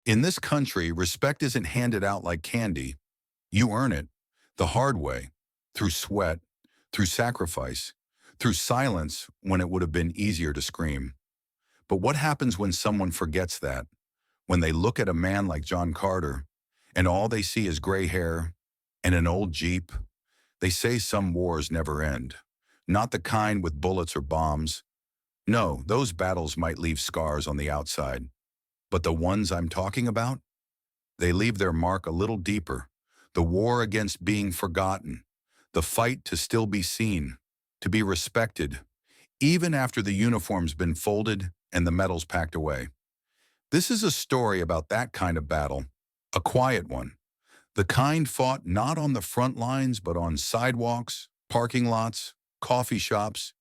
In this country, respect isn't handed out like candy. You earn it the hard way, through sweat, through sacrifice, through silence when it would have been easier to scream. But what happens when someone forgets that? When they look at a man like John Carter, and all they see is gray hair and an old Jeep? They say some wars never end. Not the kind with bullets or bombs. No, those battles might leave scars on the outside. But the ones I'm talking about? They leave their mark a little deeper. The war against being forgotten. The fight to still be seen, to be respected, even after the uniform's been folded and the medals packed away. This is a story about that kind of battle, a quiet one. The kind fought not on the front lines, but on sidewalks, parking lots, coffee shops,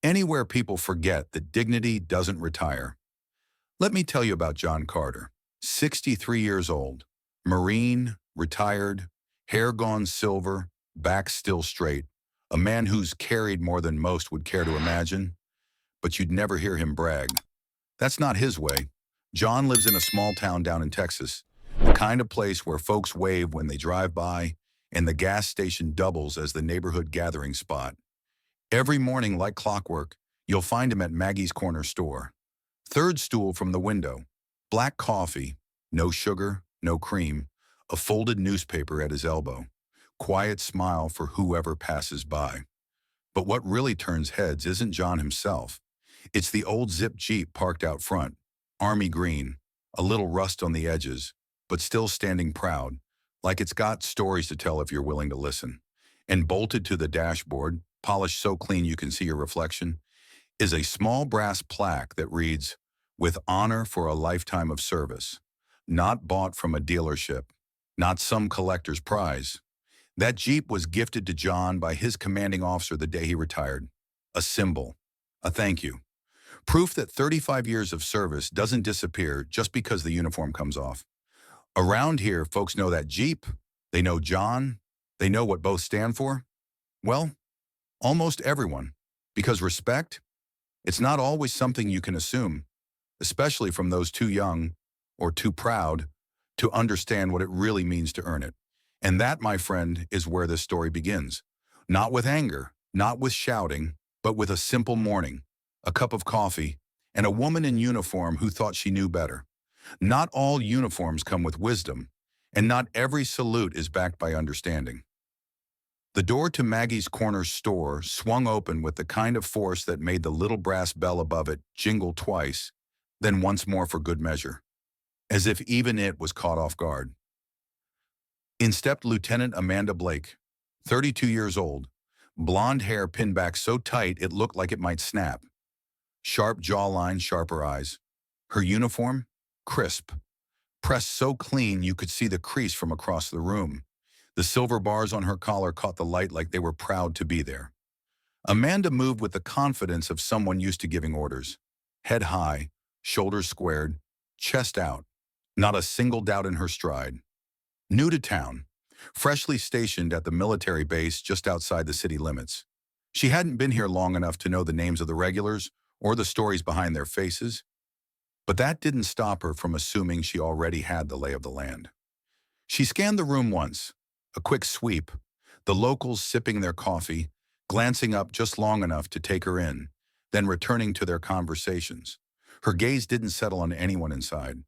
anywhere people forget that dignity doesn't retire. Let me tell you about John Carter, 63 years old, Marine, retired, hair gone silver, back still straight, a man who's carried more than most would care to imagine, but you'd never hear him brag. That's not his way. John lives in a small town down in Texas, the kind of place where folks wave when they drive by, and the gas station doubles as the neighborhood gathering spot. Every morning, like clockwork, you'll find him at Maggie's corner store. Third stool from the window, black coffee, no sugar, no cream, a folded newspaper at his elbow, quiet smile for whoever passes by. But what really turns heads isn't John himself. It's the old Zip Jeep parked out front, army green, a little rust on the edges, but still standing proud, like it's got stories to tell if you're willing to listen. And bolted to the dashboard, polished so clean you can see your reflection, is a small brass plaque that reads, "With honor for a lifetime of service." Not bought from a dealership, not some collector's prize. That Jeep was gifted to John by his commanding officer the day he retired. A symbol, a thank you. Proof that 35 years of service doesn't disappear just because the uniform comes off. Around here, folks know that Jeep, they know John, they know what both stand for. Well, almost everyone. Because respect, it's not always something you can assume, especially from those too young or too proud to understand what it really means to earn it. And that, my friend, is where this story begins. Not with anger, not with shouting, but with a simple morning, a cup of coffee, and a woman in uniform who thought she knew better. Not all uniforms come with wisdom, and not every salute is backed by understanding. The door to Maggie's corner store swung open with the kind of force that made the little brass bell above it jingle twice, then once more for good measure, as if even it was caught off guard. In stepped Lieutenant Amanda Blake, 32 years old, blonde hair pinned back so tight it looked like it might snap. Sharp jawline, sharper eyes. Her uniform? Crisp. Pressed so clean you could see the crease from across the room. The silver bars on her collar caught the light like they were proud to be there. Amanda moved with the confidence of someone used to giving orders. Head high, shoulders squared, chest out. Not a single doubt in her stride. New to town, freshly stationed at the military base just outside the city limits. She hadn't been here long enough to know the names of the regulars or the stories behind their faces, but that didn't stop her from assuming she already had the lay of the land. She scanned the room once, a quick sweep, the locals sipping their coffee, glancing up just long enough to take her in, then returning to their conversations. Her gaze didn't settle on anyone inside.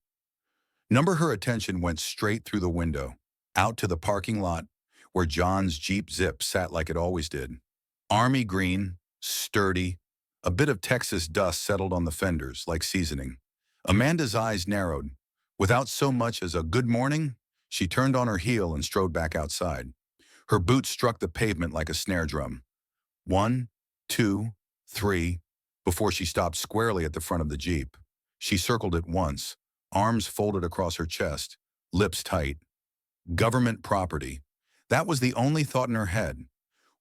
Her attention went straight through the window, out to the parking lot, where John's Jeep Zip sat like it always did. Army green, sturdy, a bit of Texas dust settled on the fenders like seasoning. Amanda's eyes narrowed. Without so much as a good morning, she turned on her heel and strode back outside. Her boots struck the pavement like a snare drum. 1, 2, 3, before she stopped squarely at the front of the Jeep. She circled it once, arms folded across her chest, lips tight. Government property. That was the only thought in her head.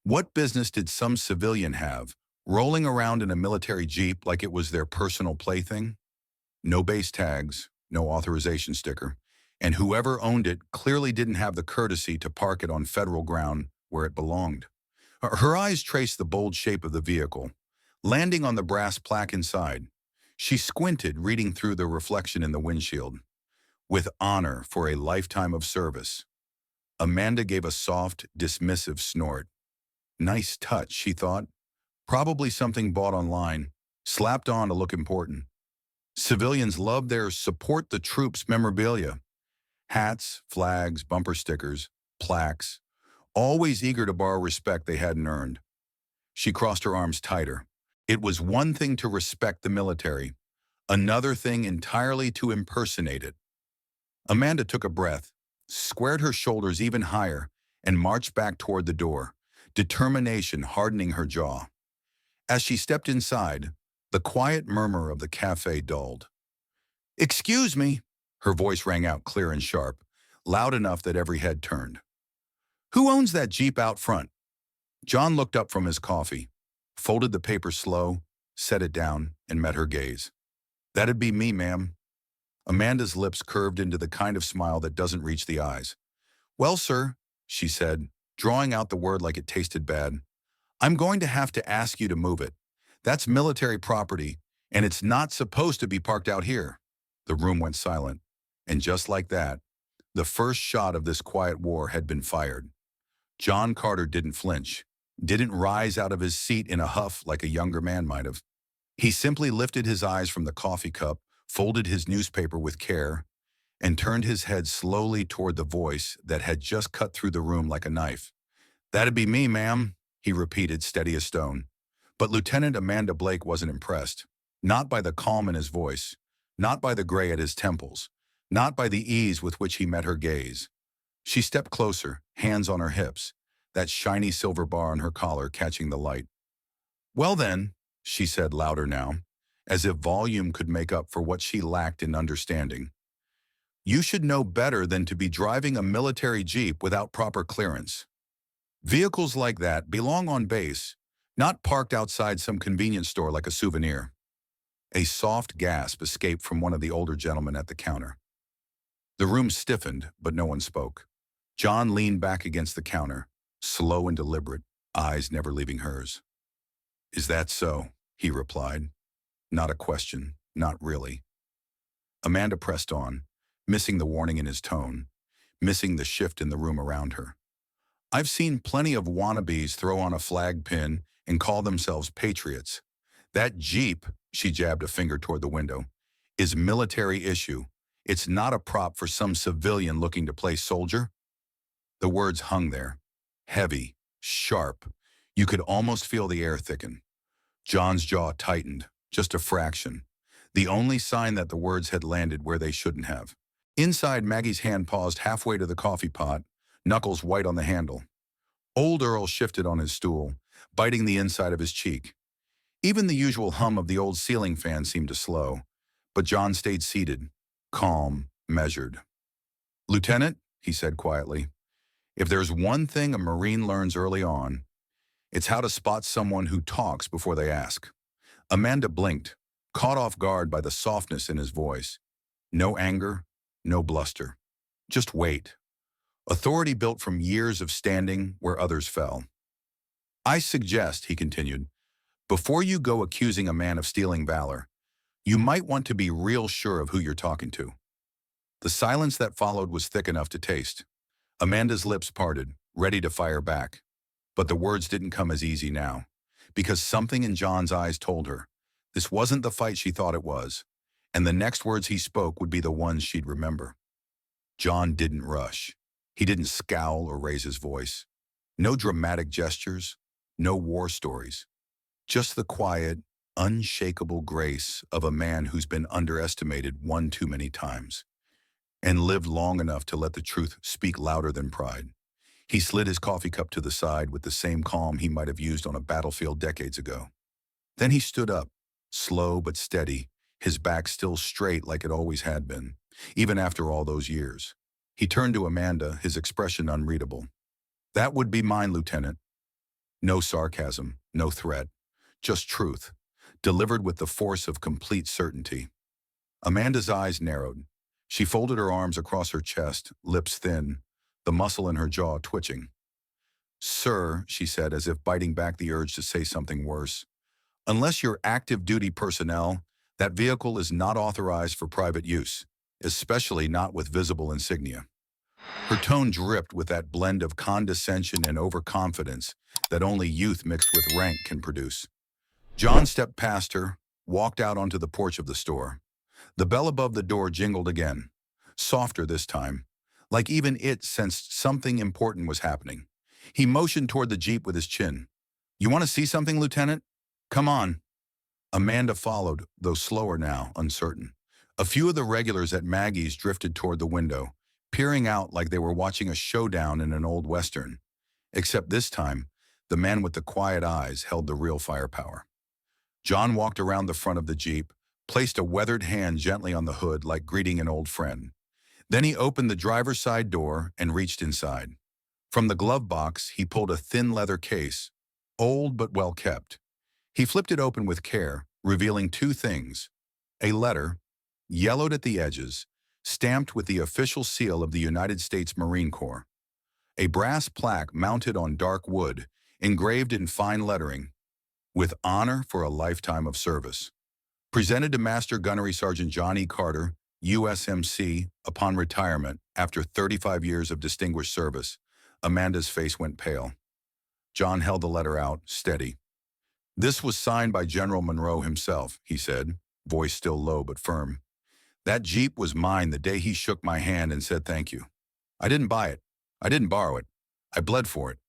What business did some civilian have, rolling around in a military Jeep like it was their personal plaything? No base tags, no authorization sticker, and whoever owned it clearly didn't have the courtesy to park it on federal ground where it belonged. Her eyes traced the bold shape of the vehicle, landing on the brass plaque inside. She squinted, reading through the reflection in the windshield. with honor for a lifetime of service. Amanda gave a soft, dismissive snort. Nice touch, she thought. Probably something bought online, slapped on to look important. Civilians love their support the troops memorabilia. Hats, flags, bumper stickers, plaques, always eager to borrow respect they hadn't earned. She crossed her arms tighter. It was one thing to respect the military, another thing entirely to impersonate it. Amanda took a breath, squared her shoulders even higher, and marched back toward the door, determination hardening her jaw. As she stepped inside, the quiet murmur of the cafe dulled. "Excuse me," her voice rang out clear and sharp, loud enough that every head turned. "Who owns that Jeep out front?" John looked up from his coffee, folded the paper slow, set it down, and met her gaze. "That'd be me, ma'am." Amanda's lips curved into the kind of smile that doesn't reach the eyes. "Well, sir," she said, drawing out the word like it tasted bad, "I'm going to have to ask you to move it. That's military property, and it's not supposed to be parked out here." The room went silent, and just like that, the first shot of this quiet war had been fired. John Carter didn't flinch, didn't rise out of his seat in a huff like a younger man might have. He simply lifted his eyes from the coffee cup, folded his newspaper with care, and turned his head slowly toward the voice that had just cut through the room like a knife. "That'd be me, ma'am," he repeated, steady as stone. But Lieutenant Amanda Blake wasn't impressed. Not by the calm in his voice, not by the gray at his temples, not by the ease with which he met her gaze. She stepped closer, hands on her hips, that shiny silver bar on her collar catching the light. "Well then," she said louder now, as if volume could make up for what she lacked in understanding, "you should know better than to be driving a military jeep without proper clearance. Vehicles like that belong on base, not parked outside some convenience store like a souvenir." A soft gasp escaped from one of the older gentlemen at the counter. The room stiffened, but no one spoke. John leaned back against the counter, slow and deliberate, eyes never leaving hers. "Is that so?" he replied. Not a question, not really. Amanda pressed on, missing the warning in his tone, missing the shift in the room around her. "I've seen plenty of wannabes throw on a flag pin and call themselves patriots. That Jeep," she jabbed a finger toward the window, "is military issue. It's not a prop for some civilian looking to play soldier." The words hung there, heavy, sharp. You could almost feel the air thicken. John's jaw tightened, just a fraction, the only sign that the words had landed where they shouldn't have. Inside, Maggie's hand paused halfway to the coffee pot, knuckles white on the handle. Old Earl shifted on his stool, biting the inside of his cheek. Even the usual hum of the old ceiling fan seemed to slow, but John stayed seated, calm, measured. "Lieutenant," he said quietly, "if there's one thing a Marine learns early on, it's how to spot someone who talks before they ask." Amanda blinked, caught off guard by the softness in his voice. No anger, no bluster. Just weight. Authority built from years of standing where others fell. "I suggest," he continued, "before you go accusing a man of stealing valor, you might want to be real sure of who you're talking to." The silence that followed was thick enough to taste. Amanda's lips parted, ready to fire back. But the words didn't come as easy now, because something in John's eyes told her this wasn't the fight she thought it was, and the next words he spoke would be the ones she'd remember. John didn't rush. He didn't scowl or raise his voice. No dramatic gestures, no war stories. Just the quiet, unshakable grace of a man who's been underestimated one too many times, and lived long enough to let the truth speak louder than pride. He slid his coffee cup to the side with the same calm he might have used on a battlefield decades ago. Then he stood up, slow but steady, his back still straight like it always had been, even after all those years. He turned to Amanda, his expression unreadable. "That would be mine, Lieutenant." No sarcasm, no threat, just truth, delivered with the force of complete certainty. Amanda's eyes narrowed. She folded her arms across her chest, lips thin, the muscle in her jaw twitching. "Sir," she said, as if biting back the urge to say something worse, "unless you're active duty personnel, that vehicle is not authorized for private use." especially not with visible insignia. Her tone dripped with that blend of condescension and overconfidence that only youth mixed with rank can produce. John stepped past her, walked out onto the porch of the store. The bell above the door jingled again, softer this time, like even it sensed something important was happening. He motioned toward the Jeep with his chin. "You want to see something, Lieutenant? Come on." Amanda followed, though slower now, uncertain. A few of the regulars at Maggie's drifted toward the window, peering out like they were watching a showdown in an old Western. Except this time, the man with the quiet eyes held the real firepower. John walked around the front of the Jeep, placed a weathered hand gently on the hood like greeting an old friend. Then he opened the driver's side door and reached inside. From the glove box, he pulled a thin leather case, old but well kept. He flipped it open with care, revealing two things: a letter, yellowed at the edges, stamped with the official seal of the United States Marine Corps, a brass plaque mounted on dark wood, engraved in fine lettering, "With honor for a lifetime of service. Presented to Master Gunnery Sergeant John E. Carter, USMC, upon retirement after 35 years of distinguished service." Amanda's face went pale. John held the letter out, steady. "This was signed by General Monroe himself," he said, voice still low but firm. "That Jeep was mine the day he shook my hand and said thank you. I didn't buy it. I didn't borrow it. I bled for it."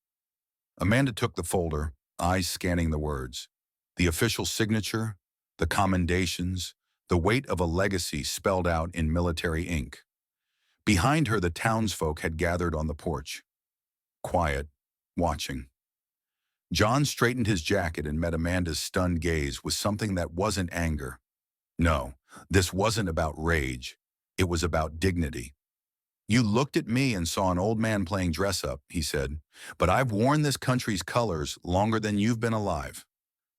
Amanda took the folder, eyes scanning the words. The official signature, the commendations, the weight of a legacy spelled out in military ink. Behind her, the townsfolk had gathered on the porch, quiet, watching. John straightened his jacket and met Amanda's stunned gaze with something that wasn't anger. No, this wasn't about rage. It was about dignity. "You looked at me and saw an old man playing dress-up," he said, "but I've worn this country's colors longer than you've been alive."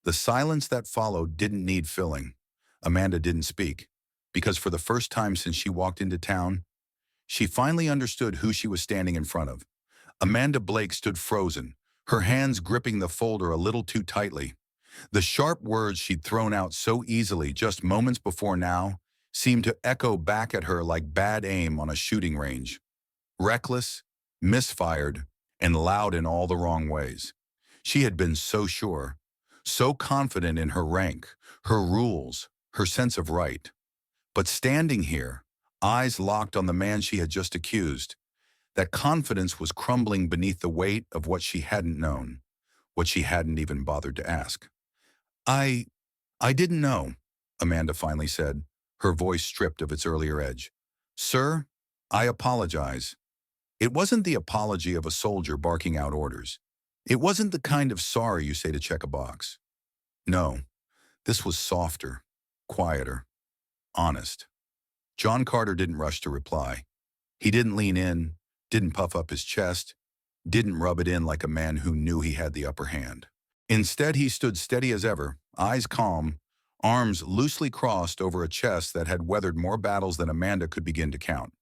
The silence that followed didn't need filling. Amanda didn't speak, because for the first time since she walked into town, she finally understood who she was standing in front of. Amanda Blake stood frozen, her hands gripping the folder a little too tightly. The sharp words she'd thrown out so easily just moments before now seemed to echo back at her like bad aim on a shooting range. Reckless, misfired, and loud in all the wrong ways. She had been so sure, so confident in her rank, her rules, her sense of right. But standing here, eyes locked on the man she had just accused, that confidence was crumbling beneath the weight of what she hadn't known, what she hadn't even bothered to ask. I didn't know," Amanda finally said, her voice stripped of its earlier edge. "Sir, I apologize." It wasn't the apology of a soldier barking out orders. It wasn't the kind of sorry you say to check a box. No, this was softer, quieter, honest. John Carter didn't rush to reply. He didn't lean in, didn't puff up his chest, didn't rub it in like a man who knew he had the upper hand. Instead, he stood steady as ever, eyes calm, arms loosely crossed over a chest that had weathered more battles than Amanda could begin to count.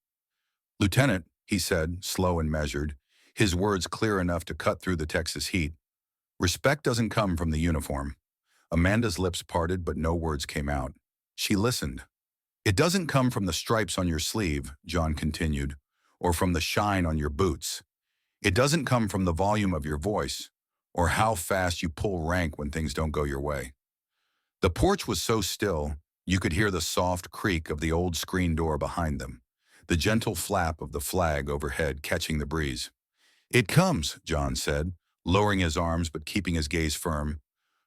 "Lieutenant," he said, slow and measured, his words clear enough to cut through the Texas heat, "respect doesn't come from the uniform." Amanda's lips parted, but no words came out. She listened. "It doesn't come from the stripes on your sleeve," John continued, "or from the shine on your boots. It doesn't come from the volume of your voice, or how fast you pull rank when things don't go your way." The porch was so still, you could hear the soft creak of the old screen door behind them, the gentle flap of the flag overhead catching the breeze. "It comes," John said, lowering his arms but keeping his gaze firm,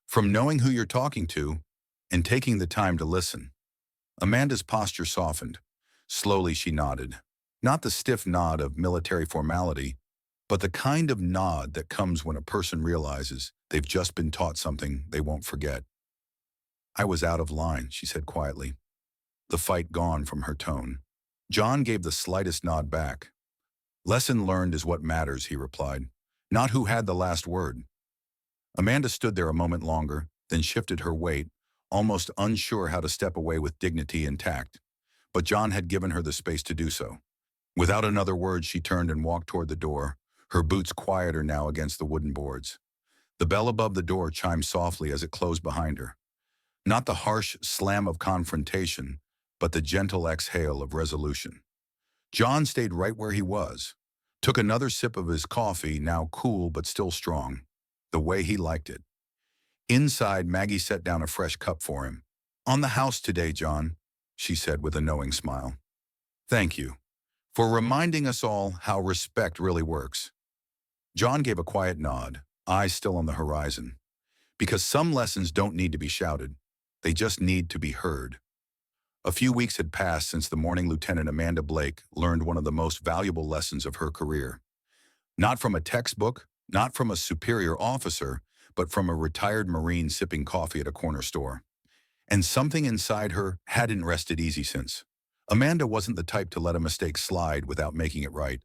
"from knowing who you're talking to and taking the time to listen." Amanda's posture softened. Slowly she nodded. Not the stiff nod of military formality, but the kind of nod that comes when a person realizes they've just been taught something they won't forget. "I was out of line," she said quietly, the fight gone from her tone. John gave the slightest nod back. "Lesson learned is what matters," he replied, "not who had the last word." Amanda stood there a moment longer, then shifted her weight, almost unsure how to step away with dignity and tact. But John had given her the space to do so. Without another word, she turned and walked toward the door, her boots quieter now against the wooden boards. The bell above the door chimed softly as it closed behind her. Not the harsh slam of confrontation, but the gentle exhale of resolution. John stayed right where he was, took another sip of his coffee, now cool but still strong, the way he liked it. Inside, Maggie set down a fresh cup for him. "On the house today, John," she said with a knowing smile. "Thank you for reminding us all how respect really works." John gave a quiet nod, eyes still on the horizon. Because some lessons don't need to be shouted. They just need to be heard. A few weeks had passed since the morning Lieutenant Amanda Blake learned one of the most valuable lessons of her career. Not from a textbook, not from a superior officer, but from a retired Marine sipping coffee at a corner store. And something inside her hadn't rested easy since. Amanda wasn't the type to let a mistake slide without making it right.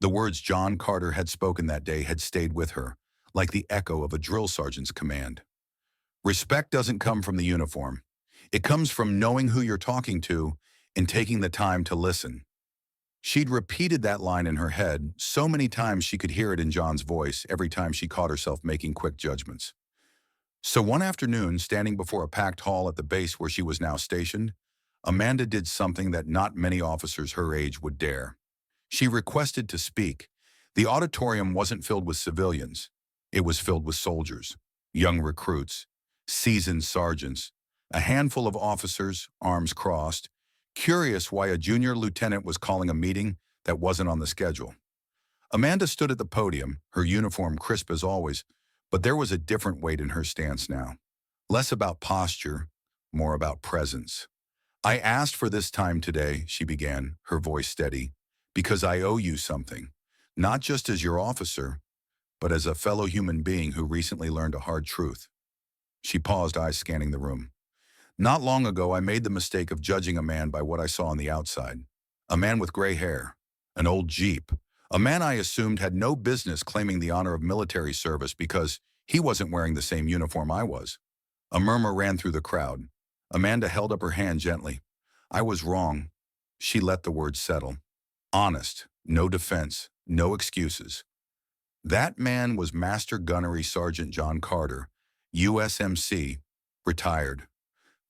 The words John Carter had spoken that day had stayed with her, like the echo of a drill sergeant's command. Respect doesn't come from the uniform. It comes from knowing who you're talking to and taking the time to listen. She'd repeated that line in her head so many times she could hear it in John's voice every time she caught herself making quick judgments. So one afternoon, standing before a packed hall at the base where she was now stationed, Amanda did something that not many officers her age would dare. She requested to speak. The auditorium wasn't filled with civilians. It was filled with soldiers, young recruits, seasoned sergeants, a handful of officers, arms crossed, curious why a junior lieutenant was calling a meeting that wasn't on the schedule. Amanda stood at the podium, her uniform crisp as always, but there was a different weight in her stance now. Less about posture, more about presence. "I asked for this time today," she began, her voice steady, "because I owe you something, not just as your officer, but as a fellow human being who recently learned a hard truth." She paused, eyes scanning the room. "Not long ago, I made the mistake of judging a man by what I saw on the outside. A man with gray hair, an old Jeep, a man I assumed had no business claiming the honor of military service because he wasn't wearing the same uniform I was." A murmur ran through the crowd. Amanda held up her hand gently. "I was wrong." She let the words settle. Honest, no defense, no excuses. That man was Master Gunnery Sergeant John Carter, USMC, retired.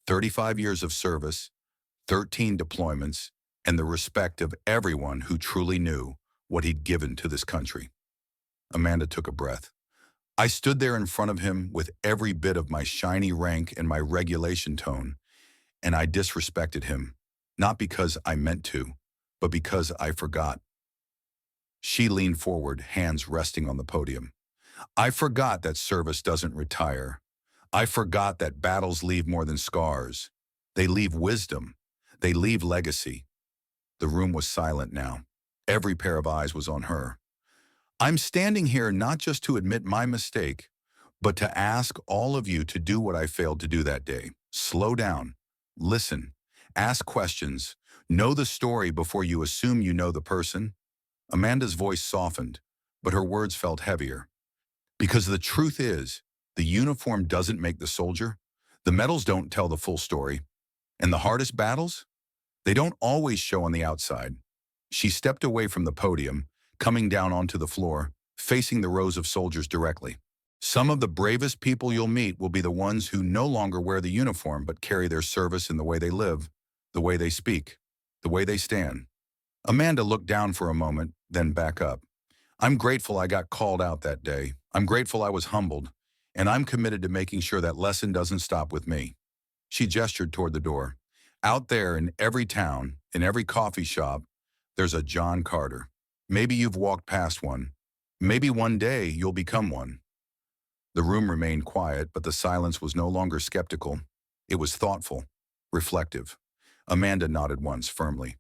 35 years of service, 13 deployments, and the respect of everyone who truly knew what he'd given to this country. Amanda took a breath. I stood there in front of him with every bit of my shiny rank and my regulation tone, and I disrespected him, not because I meant to, but because I forgot. She leaned forward, hands resting on the podium. "I forgot that service doesn't retire. I forgot that battles leave more than scars. They leave wisdom. They leave legacy." The room was silent now. Every pair of eyes was on her. "I'm standing here not just to admit my mistake, but to ask all of you to do what I failed to do that day. Slow down. Listen. Ask questions. Know the story before you assume you know the person." Amanda's voice softened, but her words felt heavier. Because the truth is, the uniform doesn't make the soldier. The medals don't tell the full story. And the hardest battles? They don't always show on the outside. She stepped away from the podium, coming down onto the floor, facing the rows of soldiers directly. "Some of the bravest people you'll meet will be the ones who no longer wear the uniform but carry their service in the way they live, the way they speak, the way they stand." Amanda looked down for a moment, then back up. "I'm grateful I got called out that day. I'm grateful I was humbled, and I'm committed to making sure that lesson doesn't stop with me." She gestured toward the door. "Out there in every town, in every coffee shop, there's a John Carter. Maybe you've walked past one. Maybe one day you'll become one." The room remained quiet, but the silence was no longer skeptical. It was thoughtful, reflective. Amanda nodded once firmly.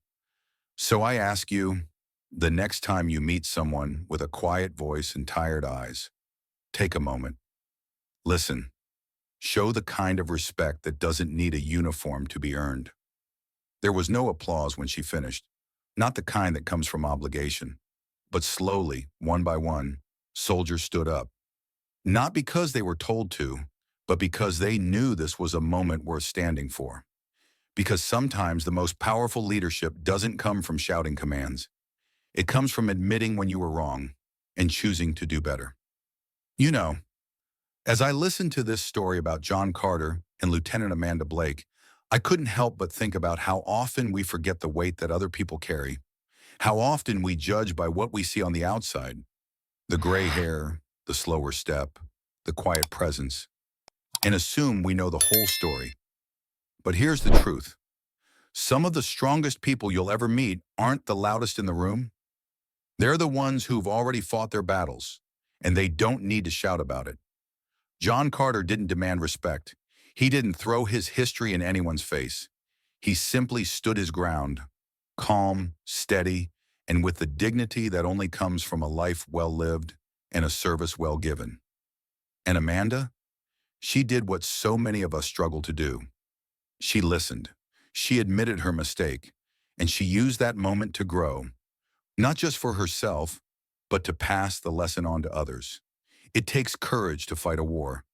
"So I ask you, the next time you meet someone with a quiet voice and tired eyes, take a moment. Listen. Show the kind of respect that doesn't need a uniform to be earned." There was no applause when she finished, not the kind that comes from obligation. But slowly, one by one, soldiers stood up. Not because they were told to, but because they knew this was a moment worth standing for. Because sometimes the most powerful leadership doesn't come from shouting commands. It comes from admitting when you were wrong and choosing to do better. You know, as I listened to this story about John Carter and Lieutenant Amanda Blake, I couldn't help but think about how often we forget the weight that other people carry, how often we judge by what we see on the outside, the gray hair, the slower step, the quiet presence, and assume we know the whole story. But here's the truth. Some of the strongest people you'll ever meet aren't the loudest in the room. They're the ones who've already fought their battles, and they don't need to shout about it. John Carter didn't demand respect. He didn't throw his history in anyone's face. He simply stood his ground, calm, steady, and with the dignity that only comes from a life well lived and a service well given. And Amanda? She did what so many of us struggle to do. She listened. She admitted her mistake, and she used that moment to grow, not just for herself, but to pass the lesson on to others. It takes courage to fight a war,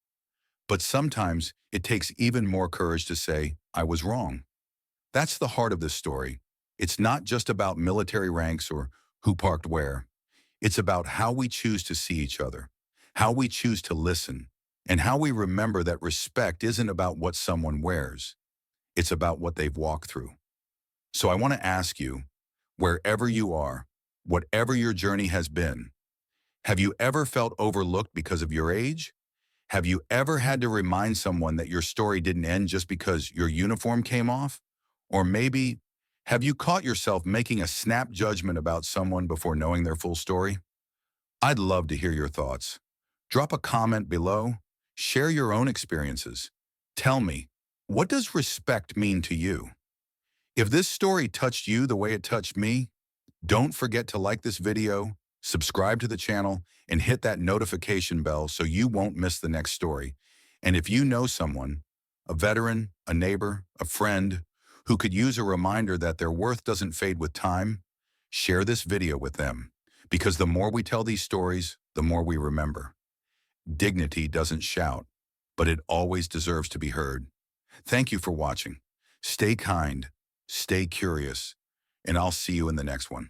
but sometimes it takes even more courage to say, I was wrong. That's the heart of this story. It's not just about military ranks or who parked where. It's about how we choose to see each other, how we choose to listen, and how we remember that respect isn't about what someone wears. It's about what they've walked through. So I want to ask you, wherever you are, whatever your journey has been, have you ever felt overlooked because of your age? Have you ever had to remind someone that your story didn't end just because your uniform came off? Or maybe, have you caught yourself making a snap judgment about someone before knowing their full story? I'd love to hear your thoughts. Drop a comment below. Share your own experiences. Tell me, what does respect mean to you? If this story touched you the way it touched me, don't forget to like this video, subscribe to the channel, and hit that notification bell so you won't miss the next story. And if you know someone, a veteran, a neighbor, a friend, who could use a reminder that their worth doesn't fade with time, share this video with them. Because the more we tell these stories, the more we remember. Dignity doesn't shout, but it always deserves to be heard. Thank you for watching. Stay kind, stay curious, and I'll see you in the next one.